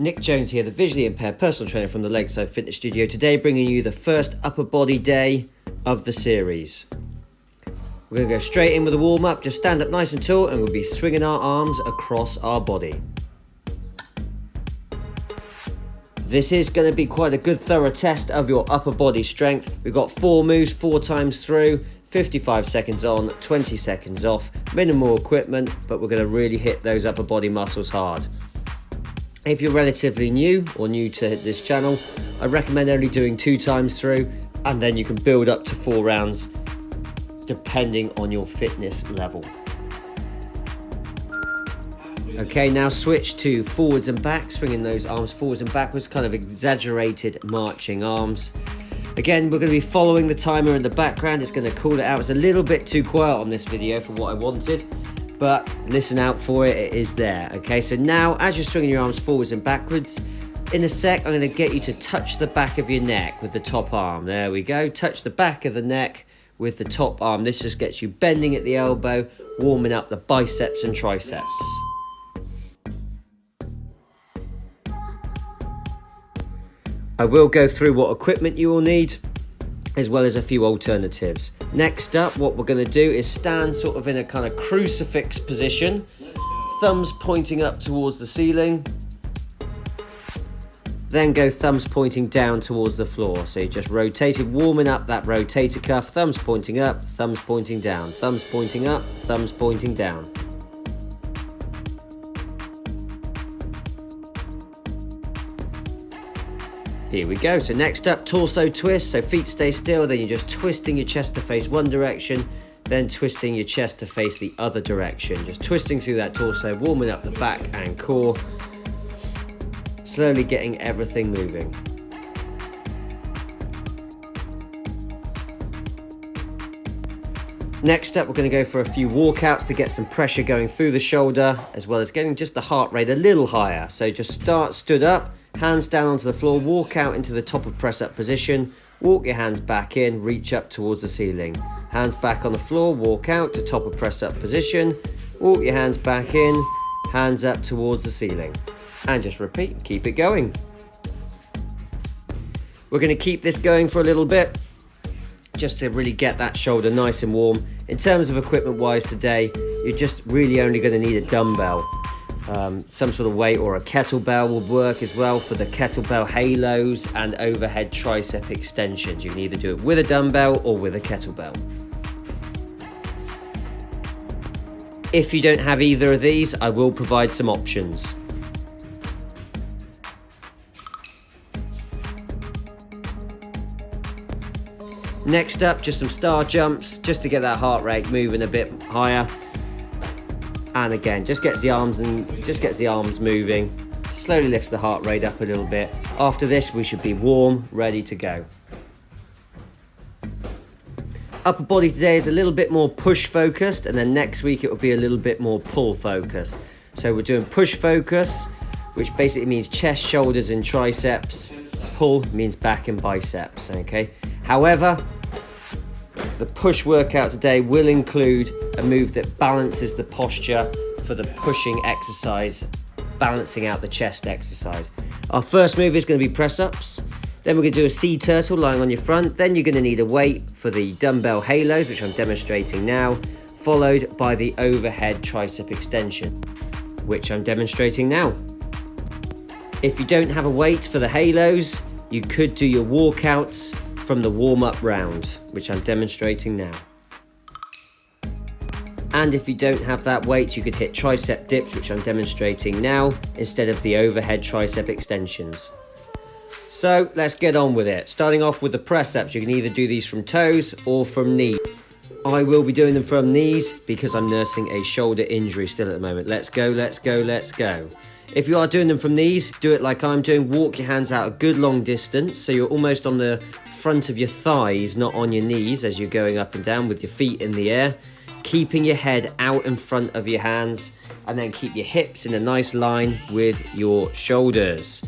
Nick Jones here, the visually impaired personal trainer from the Lakeside Fitness Studio, today bringing you the first upper body day of the series. We're going to go straight in with a warm-up, just stand up nice and tall and we'll be swinging our arms across our body. This is going to be quite a good thorough test of your upper body strength. We've got 4 moves, 4 times through, 55 seconds on, 20 seconds off, minimal equipment, but we're going to really hit those upper body muscles hard. If you're relatively new or new to this channel, I recommend only doing 2 times through, and then you can build up to 4 rounds depending on your fitness level. Okay, now switch to forwards and back, swinging those arms forwards and backwards, kind of exaggerated marching arms. Again, we're going to be following the timer in the background. It's going to call it out. It's a little bit too quiet on this video for what I wanted, but listen out for it, it is there. Okay, so now as you're swinging your arms forwards and backwards, in a sec I'm going to get you to touch the back of your neck with the top arm. There we go, touch the back of the neck with the top arm. This just gets you bending at the elbow, warming up the biceps and triceps. I will go through what equipment you will need, as well as a few alternatives. Next up, what we're going to do is stand sort of in a kind of crucifix position, thumbs pointing up towards the ceiling, then go thumbs pointing down towards the floor. So you just rotated, warming up that rotator cuff, thumbs pointing up, thumbs pointing down, thumbs pointing up, thumbs pointing down. Here we go. So next up, torso twist. So feet stay still, then you're just twisting your chest to face one direction, then twisting your chest to face the other direction. Just twisting through that torso, warming up the back and core, slowly getting everything moving. Next up, we're going to go for a few walkouts to get some pressure going through the shoulder, as well as getting just the heart rate a little higher. So just start stood up, hands down onto the floor, walk out into the top of press up position, walk your hands back in, reach up towards the ceiling. Hands back on the floor, walk out to top of press up position, walk your hands back in, hands up towards the ceiling. And just repeat, keep it going. We're going to keep this going for a little bit, just to really get that shoulder nice and warm. In terms of equipment wise today, you're just really only going to need a dumbbell. Some sort of weight or a kettlebell will work as well for the kettlebell halos and overhead tricep extensions. You can either do it with a dumbbell or with a kettlebell. If you don't have either of these, I will provide some options. Next up, just some star jumps, just to get that heart rate moving a bit higher. And again, just gets the arms moving, slowly lifts the heart rate up a little bit. After this, we should be warm, ready to go. Upper body today is a little bit more push focused, and then next week it will be a little bit more pull focused. So we're doing push focus, which basically means chest, shoulders and triceps. Pull means back and biceps, okay? However, the push workout today will include a move that balances the posture for the pushing exercise, balancing out the chest exercise. Our first move is going to be press-ups. Then we're going to do a sea turtle lying on your front. Then you're going to need a weight for the dumbbell halos, which I'm demonstrating now, followed by the overhead tricep extension, which I'm demonstrating now. If you don't have a weight for the halos, you could do your walkouts from the warm-up round, which I'm demonstrating now. And if you don't have that weight, you could hit tricep dips, which I'm demonstrating now, instead of the overhead tricep extensions. So let's get on with it. Starting off with the press-ups, you can either do these from toes or from knees. I will be doing them from knees because I'm nursing a shoulder injury still at the moment. Let's go, let's go, let's go. If you are doing them from knees, do it like I'm doing. Walk your hands out a good long distance, so you're almost on the front of your thighs, not on your knees, as you're going up and down with your feet in the air. Keeping your head out in front of your hands, and then keep your hips in a nice line with your shoulders.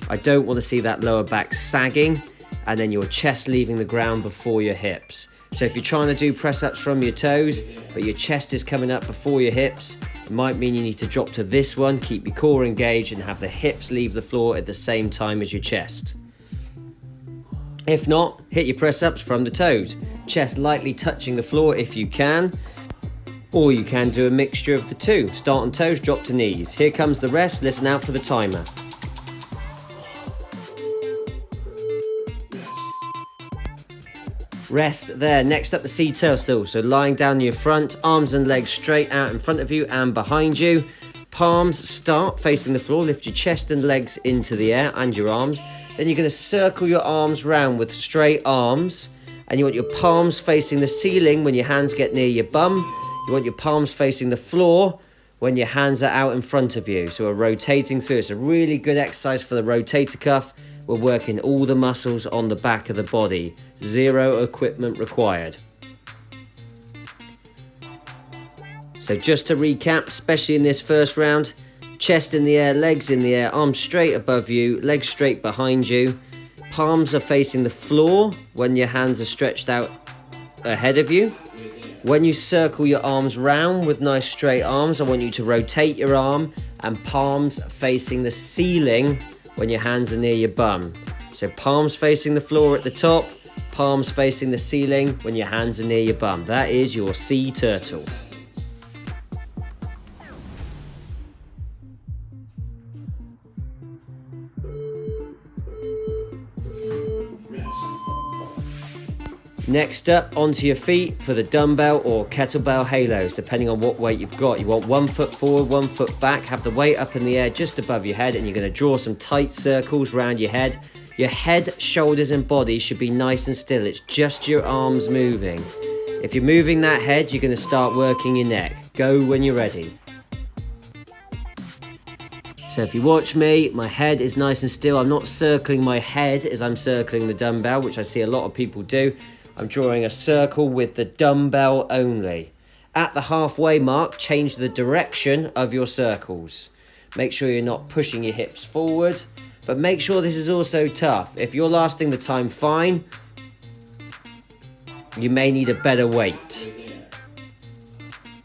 I don't want to see that lower back sagging, and then your chest leaving the ground before your hips. So if you're trying to do press-ups from your toes, but your chest is coming up before your hips, It might mean you need to drop to this one, keep your core engaged and have the hips leave the floor at the same time as your chest. If not, hit your press ups from the toes, chest lightly touching the floor if you can, or you can do a mixture of the two. Start on toes, drop to knees. Here comes the rest, listen out for the timer. Rest there. Next up, the sea turtle. So lying down on your front, arms and legs straight out in front of you and behind you. Palms start facing the floor, lift your chest and legs into the air and your arms. Then you're going to circle your arms round with straight arms, and you want your palms facing the ceiling when your hands get near your bum. You want your palms facing the floor when your hands are out in front of you. So we're rotating through. It's a really good exercise for the rotator cuff. We're working all the muscles on the back of the body. Zero equipment required. So just to recap, especially in this first round, chest in the air, legs in the air, arms straight above you, legs straight behind you. Palms are facing the floor when your hands are stretched out ahead of you. When you circle your arms round with nice straight arms, I want you to rotate your arm and palms facing the ceiling when your hands are near your bum. So palms facing the floor at the top, palms facing the ceiling when your hands are near your bum. That is your sea turtle. Next up, onto your feet for the dumbbell or kettlebell halos, depending on what weight you've got. You want 1 foot forward, 1 foot back, have the weight up in the air just above your head, and you're going to draw some tight circles around your head. Your head, shoulders and body should be nice and still. It's just your arms moving. If you're moving that head, you're going to start working your neck. Go when you're ready. So if you watch me, my head is nice and still. I'm not circling my head as I'm circling the dumbbell, which I see a lot of people do. I'm drawing a circle with the dumbbell only. At the halfway mark, change the direction of your circles. Make sure you're not pushing your hips forward, but make sure this is also tough. If you're lasting the time fine, you may need a better weight.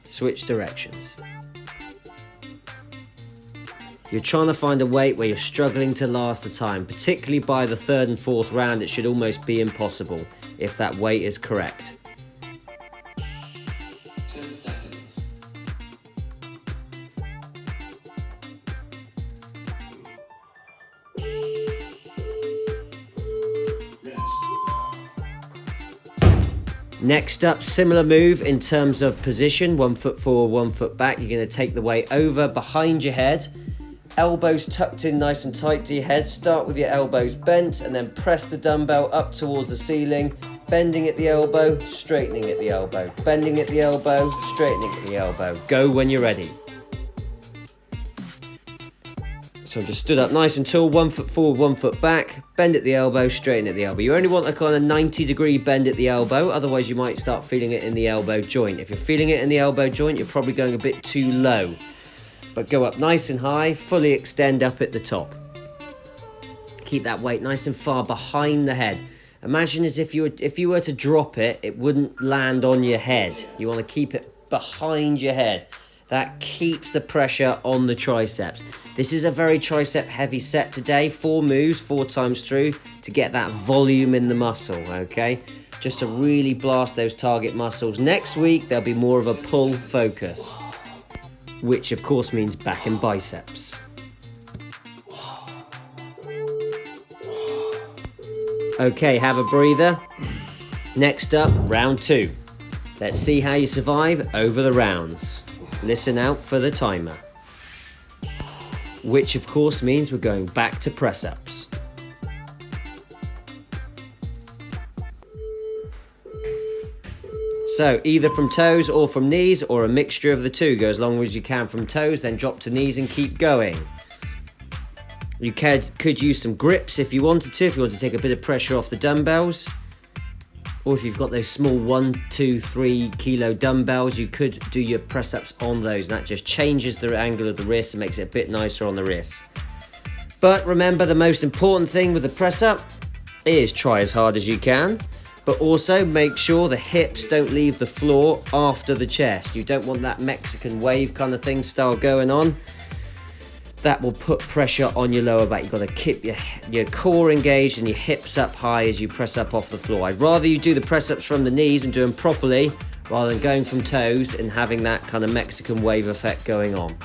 Switch directions. You're trying to find a weight where you're struggling to last the time, particularly by the third and fourth round. It should almost be impossible if that weight is correct. 10 seconds. Next up, similar move in terms of position. 1 foot forward, 1 foot back. You're going to take the weight over behind your head. Elbows tucked in nice and tight to your head. Start with your elbows bent and then press the dumbbell up towards the ceiling. Bending at the elbow, straightening at the elbow. Bending at the elbow, straightening at the elbow. Go when you're ready. So just stood up nice and tall, 1 foot forward, 1 foot back. Bend at the elbow, straighten at the elbow. You only want a kind of 90-degree bend at the elbow, otherwise you might start feeling it in the elbow joint. If you're feeling it in the elbow joint, you're probably going a bit too low. But go up nice and high, fully extend up at the top. Keep that weight nice and far behind the head. Imagine as if you were to drop it, it wouldn't land on your head. You want to keep it behind your head. That keeps the pressure on the triceps. This is a very tricep heavy set today. 4 moves, 4 times through to get that volume in the muscle, okay? Just to really blast those target muscles. Next week, there'll be more of a pull focus, which of course means back and biceps. Okay, have a breather. Next up, round 2. Let's see how you survive over the rounds. Listen out for the timer. Which of course means we're going back to press-ups. So either from toes or from knees, or a mixture of the two. Go as long as you can from toes, then drop to knees and keep going. You could use some grips if you wanted to, if you want to take a bit of pressure off the dumbbells. Or if you've got those small 1, 2, 3 kilo dumbbells, you could do your press-ups on those. And that just changes the angle of the wrist and makes it a bit nicer on the wrist. But remember, the most important thing with the press-up is try as hard as you can. But also make sure the hips don't leave the floor after the chest. You don't want that Mexican wave kind of thing style going on. That will put pressure on your lower back. You've got to keep your core engaged and your hips up high as you press up off the floor. I'd rather you do the press ups from the knees and do them properly rather than going from toes and having that kind of Mexican wave effect going on.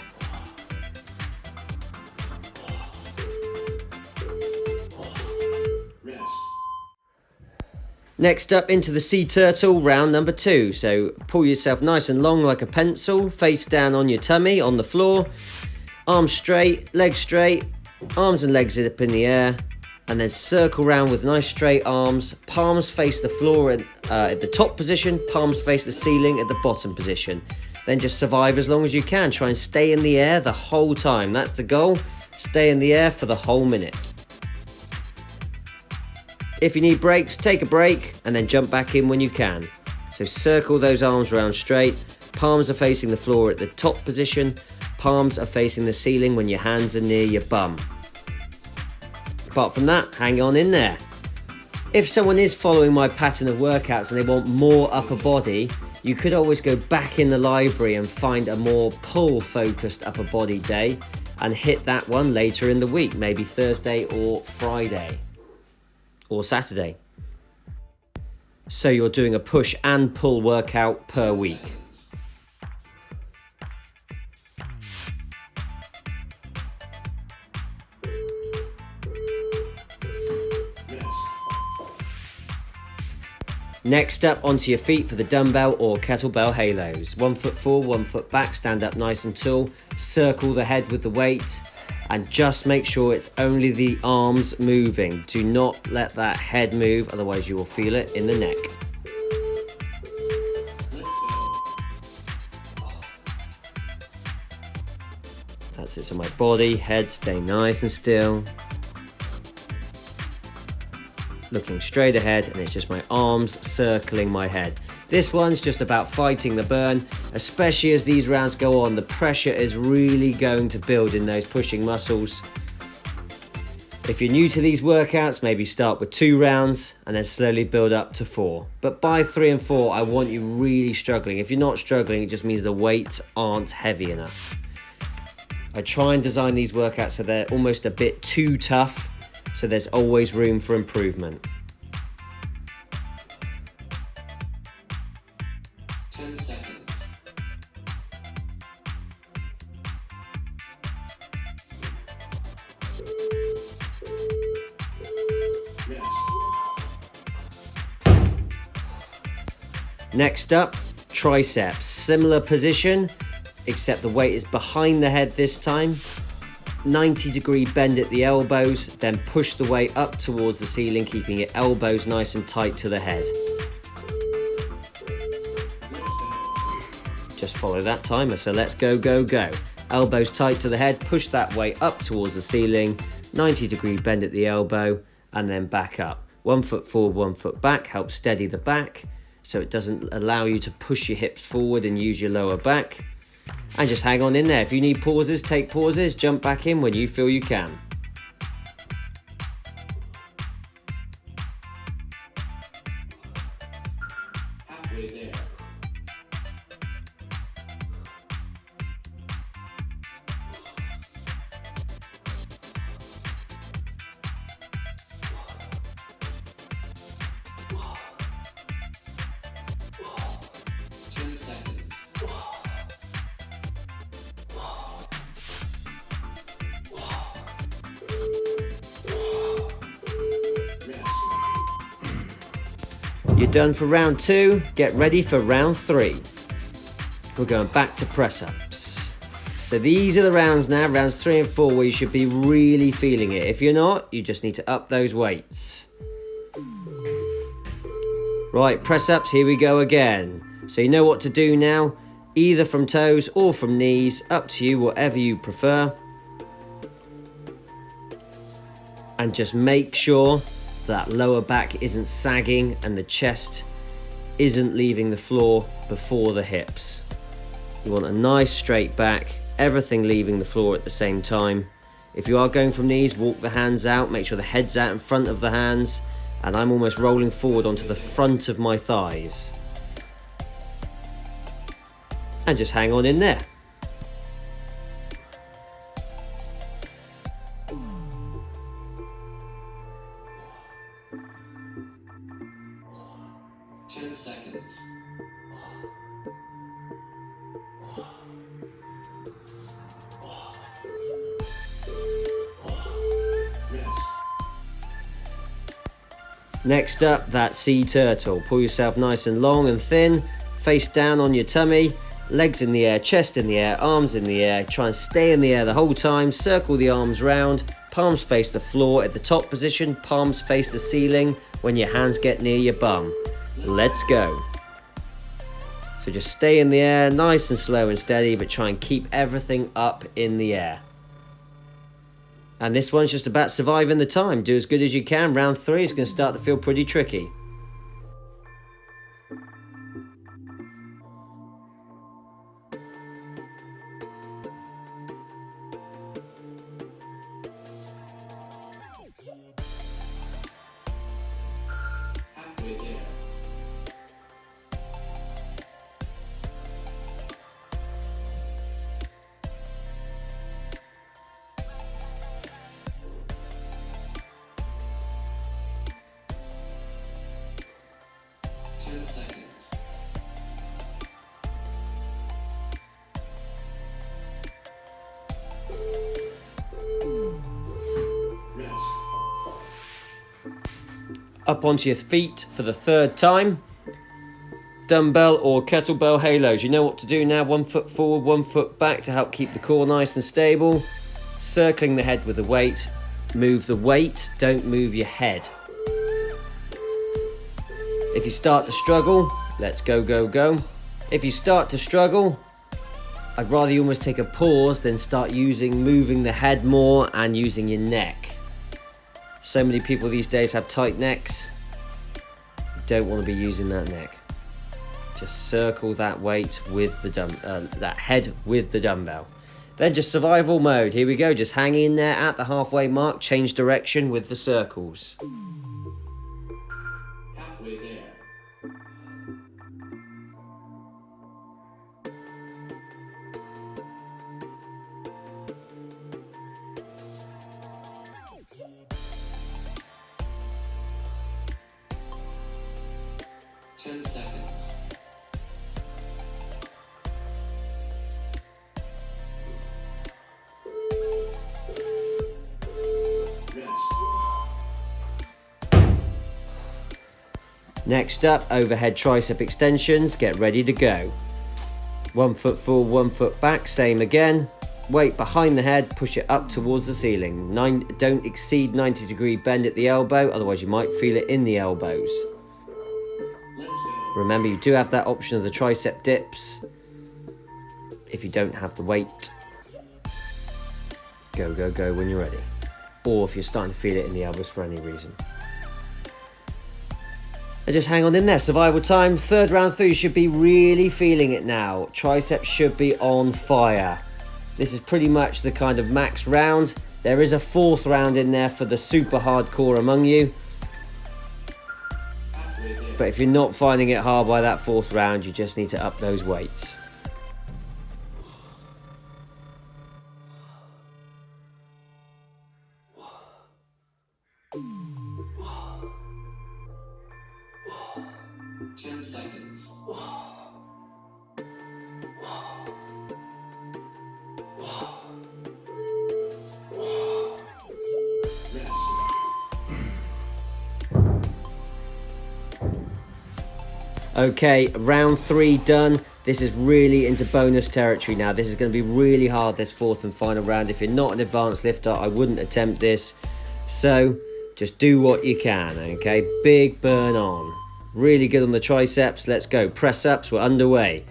Next up, into the sea turtle, round number 2. So pull yourself nice and long like a pencil, face down on your tummy on the floor, arms straight, legs straight, arms and legs up in the air, and then circle round with nice straight arms, palms face the floor at the top position, palms face the ceiling at the bottom position. Then just survive as long as you can. Try and stay in the air the whole time. That's the goal. Stay in the air for the whole minute. If you need breaks, take a break and then jump back in when you can. So circle those arms around straight, palms are facing the floor at the top position, palms are facing the ceiling when your hands are near your bum. Apart from that, hang on in there. If someone is following my pattern of workouts and they want more upper body, you could always go back in the library and find a more pull focused upper body day and hit that one later in the week, maybe Thursday or Friday. Or Saturday. So you're doing a push and pull workout per week. Next up, onto your feet for the dumbbell or kettlebell halos. 1 foot forward, 1 foot back, stand up nice and tall, circle the head with the weight, and just make sure it's only the arms moving. Do not let that head move, otherwise you will feel it in the neck. That's it, so my body, head stay nice and still. Looking straight ahead, and it's just my arms circling my head. This one's just about fighting the burn, especially as these rounds go on. The pressure is really going to build in those pushing muscles. If you're new to these workouts, maybe start with 2 rounds and then slowly build up to 4. But by 3 and 4, I want you really struggling. If you're not struggling, it just means the weights aren't heavy enough. I try and design these workouts so they're almost a bit too tough, so there's always room for improvement. 10 seconds. Rest. Next up, triceps. Similar position, except the weight is behind the head this time. 90-degree bend at the elbows, then push the weight up towards the ceiling, keeping your elbows nice and tight to the head. Just follow that timer, so let's go, go, go. Elbows tight to the head, push that weight up towards the ceiling, 90-degree bend at the elbow, and then back up. 1 foot forward, 1 foot back, helps steady the back, so it doesn't allow you to push your hips forward and use your lower back. And just hang on in there. If you need pauses, take pauses, jump back in when you feel you can. Halfway there. You're done for round 2, get ready for round 3. We're going back to press-ups. So these are the rounds now, rounds 3 and 4, where you should be really feeling it. If you're not, you just need to up those weights. Right, press-ups, here we go again. So you know what to do now, either from toes or from knees, up to you, whatever you prefer. And just make sure that lower back isn't sagging and the chest isn't leaving the floor before the hips. You want a nice straight back, everything leaving the floor at the same time. If you are going from knees, walk the hands out, make sure the head's out in front of the hands, and I'm almost rolling forward onto the front of my thighs. And just hang on in there. Seconds. Rest. Next up, that sea turtle. Pull yourself nice and long and thin, face down on your tummy, legs in the air, chest in the air, arms in the air. Try and stay in the air the whole time. Circle the arms round, palms face the floor at the top position, palms face the ceiling when your hands get near your bum. Let's go. So just stay in the air, nice and slow and steady, but try and keep everything up in the air. And this one's just about surviving the time. Do as good as you can. Round 3 is going to start to feel pretty tricky. Halfway there. Seconds. Rest. Up onto your feet for the 3rd time. Dumbbell or kettlebell halos. You know what to do now. 1 foot forward, 1 foot back to help keep the core nice and stable. Circling the head with the weight. Move the weight, don't move your head. If you start to struggle, let's go, go, go. If you start to struggle, I'd rather you almost take a pause than start moving the head more and using your neck. So many people these days have tight necks. You don't want to be using that neck. Just circle that weight with the that head with the dumbbell. Then just survival mode. Here we go. Just hang in there at the halfway mark. Change direction with the circles. Halfway there. Seconds. Rest. Next up, overhead tricep extensions. Get ready to go. 1 foot forward, 1 foot back. Same again. Weight behind the head. Push it up towards the ceiling. Don't exceed 90-degree bend at the elbow. Otherwise, you might feel it in the elbows. Let's go. Remember, you do have that option of the tricep dips if you don't have the weight. Go, go, go when you're ready. Or if you're starting to feel it in the elbows for any reason. And just hang on in there. Survival time. 3rd round through, you should be really feeling it now. Triceps should be on fire. This is pretty much the kind of max round. There is a 4th round in there for the super hardcore among you. Halfway there. But if you're not finding it hard by that 4th round, you just need to up those weights. Seconds. Rest. Okay, round 3 done. This is really into bonus territory now. This is going to be really hard, this 4th and final round. If you're not an advanced lifter, I wouldn't attempt this. So, just do what you can, okay? Big burn on. Really good on the triceps. Let's go. Press ups, we're underway.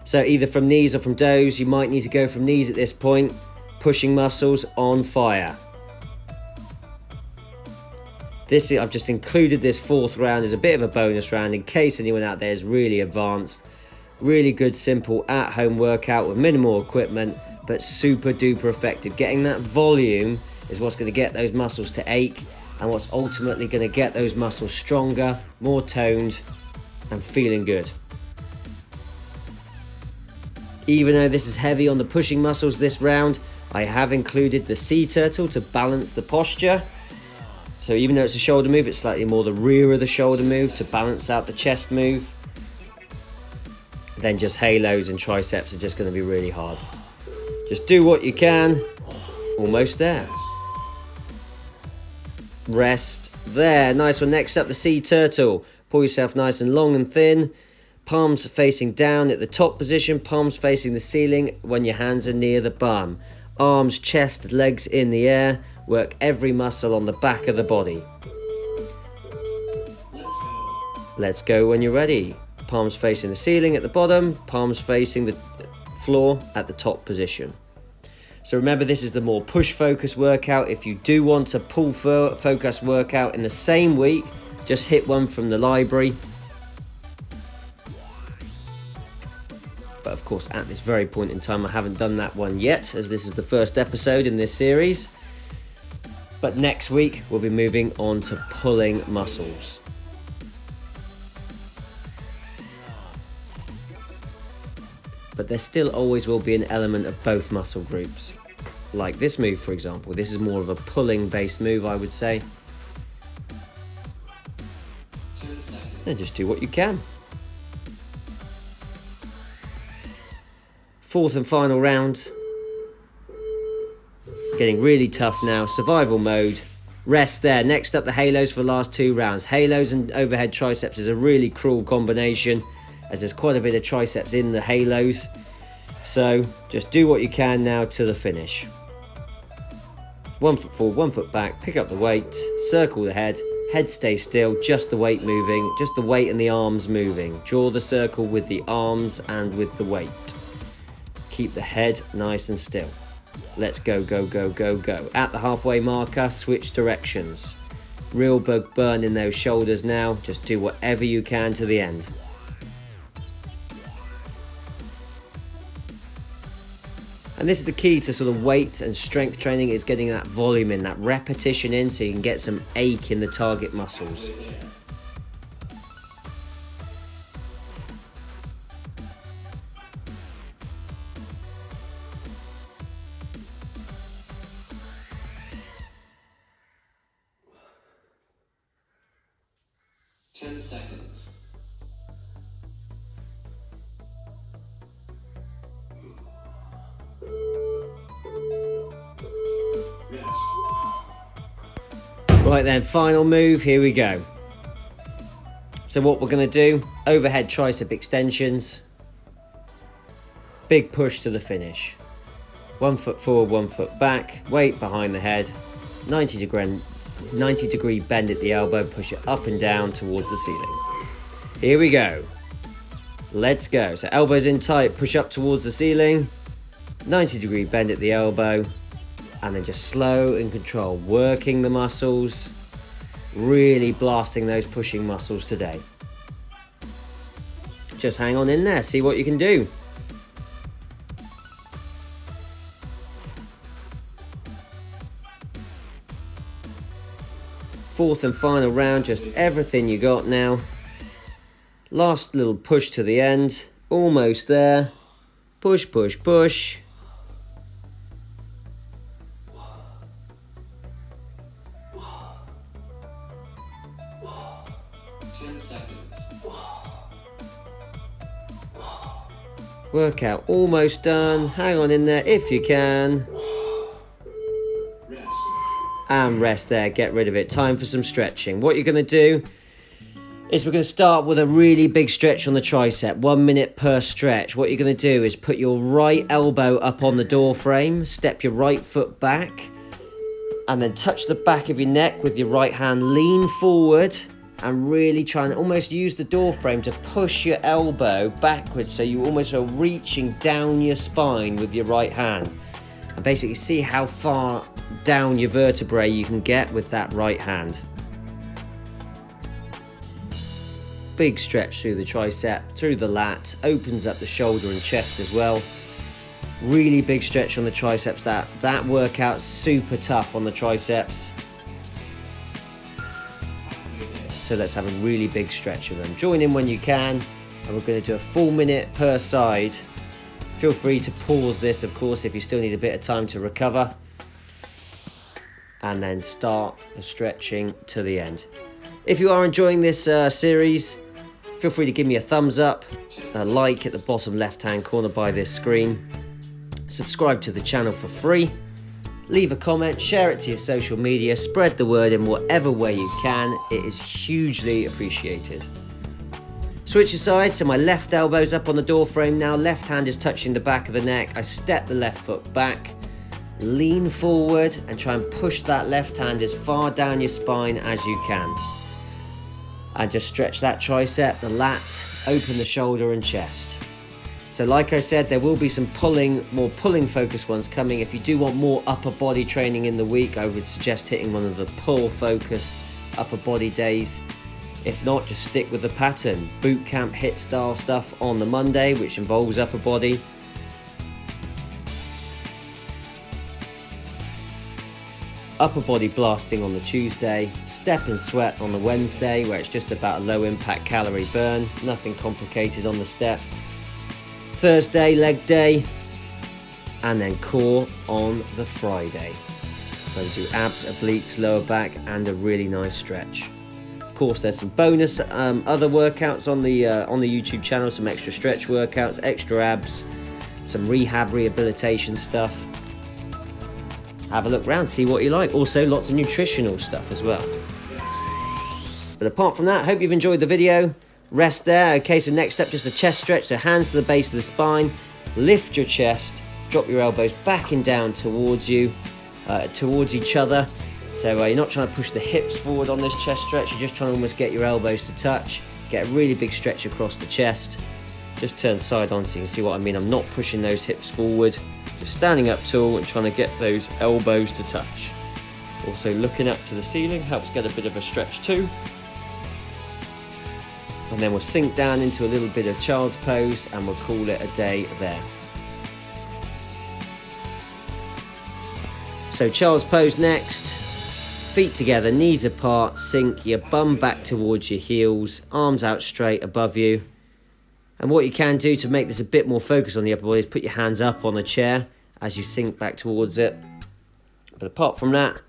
So either from knees or from does, you might need to go from knees at this point. Pushing muscles on fire. I've just included this 4th round as a bit of a bonus round in case anyone out there is really advanced. Really good, simple, at-home workout with minimal equipment, but super duper effective. Getting that volume is what's going to get those muscles to ache and what's ultimately going to get those muscles stronger, more toned, and feeling good. Even though this is heavy on the pushing muscles this round, I have included the sea turtle to balance the posture. So even though it's a shoulder move, it's slightly more the rear of the shoulder move to balance out the chest move. Then just halos and triceps are just going to be really hard. Just do what you can. Almost there. Rest there. Nice one. Next up, the sea turtle. Pull yourself nice and long and thin. Palms facing down at the top position. Palms facing the ceiling when your hands are near the bum. Arms, chest, legs in the air. Work every muscle on the back of the body. Let's go. Let's go when you're ready. Palms facing the ceiling at the bottom, palms facing the floor at the top position. So remember, this is the more push focus workout. If you do want a pull focus workout in the same week, just hit one from the library. But of course, at this very point in time, I haven't done that one yet, as this is the first episode in this series. But next week, we'll be moving on to pulling muscles. But there still always will be an element of both muscle groups. Like this move, for example. This is more of a pulling based move, I would say. 10 seconds. And just do what you can. Fourth and final round. Getting really tough now. Survival mode. Rest there. Next up, the halos for the last 2 rounds. Halos and overhead triceps is a really cruel combination, as there's quite a bit of triceps in the halos. So just do what you can now to the finish. 1 foot forward, 1 foot back, pick up the weight, circle the head stays still, just the weight moving, just the weight and the arms moving. Draw the circle with the arms and with the weight. Keep the head nice and still. Let's go, go, go, go, go. At the halfway marker, switch directions. Real bug burn in those shoulders now, just do whatever you can to the end. And this is the key to sort of weight and strength training, is getting that volume in, that repetition in, so you can get some ache in the target muscles. Ten seconds. Rest. Right then, final move, here we go. So what we're going to do, overhead tricep extensions. Big push to the finish. 1 foot forward, 1 foot back, weight behind the head, 90 degree bend at the elbow, push it up and down towards the ceiling. Here we go. Let's go. So elbows in tight, push up towards the ceiling, 90 degree bend at the elbow, and then just slow and control, working the muscles, really blasting those pushing muscles today. Just hang on in there, see what you can do. Fourth and final round, just everything you got now. Last little push to the end, almost there. Push, push, push. 10 seconds. Workout almost done. Hang on in there if you can. Rest. And rest there, get rid of it. Time for some stretching. What you're going to do is we're going to start with a really big stretch on the tricep, 1 minute per stretch. What you're going to do is put your right elbow up on the door frame, step your right foot back, and then touch the back of your neck with your right hand, lean forward, and really try and almost use the door frame to push your elbow backwards, so you almost are reaching down your spine with your right hand. And basically see how far down your vertebrae you can get with that right hand. Big stretch through the tricep, through the lat, opens up the shoulder and chest as well. Really big stretch on the triceps. That workout's super tough on the triceps. So let's have a really big stretch of them. Join in when you can, and we're going to do a full minute per side. Feel free to pause this, of course, if you still need a bit of time to recover. And then start the stretching to the end. If you are enjoying this series, feel free to give me a thumbs up, a like at the bottom left-hand corner by this screen. Subscribe to the channel for free. Leave a comment, share it to your social media, spread the word in whatever way you can. It is hugely appreciated. Switch aside, so my left elbow's up on the door frame now. Left hand is touching the back of the neck. I step the left foot back, lean forward, and try and push that left hand as far down your spine as you can. And just stretch that tricep, the lat, open the shoulder and chest. So like I said, there will be some more pulling focused ones coming. If you do want more upper body training in the week, I would suggest hitting one of the pull focused upper body days. If not, just stick with the pattern. Boot camp HIIT style stuff on the Monday, which involves upper body. Upper body blasting on the Tuesday, step and sweat on the Wednesday, where it's just about a low impact calorie burn, nothing complicated on the step. Thursday, leg day, and then core on the Friday. So we do abs, obliques, lower back, and a really nice stretch. Of course, there's some bonus other workouts on the YouTube channel, some extra stretch workouts, extra abs, some rehabilitation stuff. Have a look around, see what you like. Also, lots of nutritional stuff as well. But apart from that, hope you've enjoyed the video. Rest there. Okay, so next step, just a chest stretch. So hands to the base of the spine. Lift your chest. Drop your elbows back and down towards you, towards each other. So you're not trying to push the hips forward on this chest stretch. You're just trying to almost get your elbows to touch. Get a really big stretch across the chest. Just turn side on so you can see what I mean. I'm not pushing those hips forward. Just standing up tall and trying to get those elbows to touch. Also looking up to the ceiling helps get a bit of a stretch too. And then we'll sink down into a little bit of child's pose and we'll call it a day there. So child's pose next. Feet together, knees apart, sink your bum back towards your heels, arms out straight above you. And what you can do to make this a bit more focused on the upper body is put your hands up on a chair as you sink back towards it. But apart from that,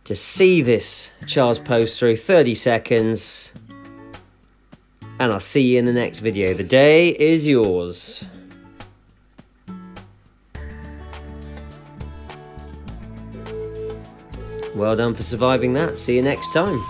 just see this child's pose through 30 seconds. And I'll see you in the next video. The day is yours. Well done for surviving that. See you next time.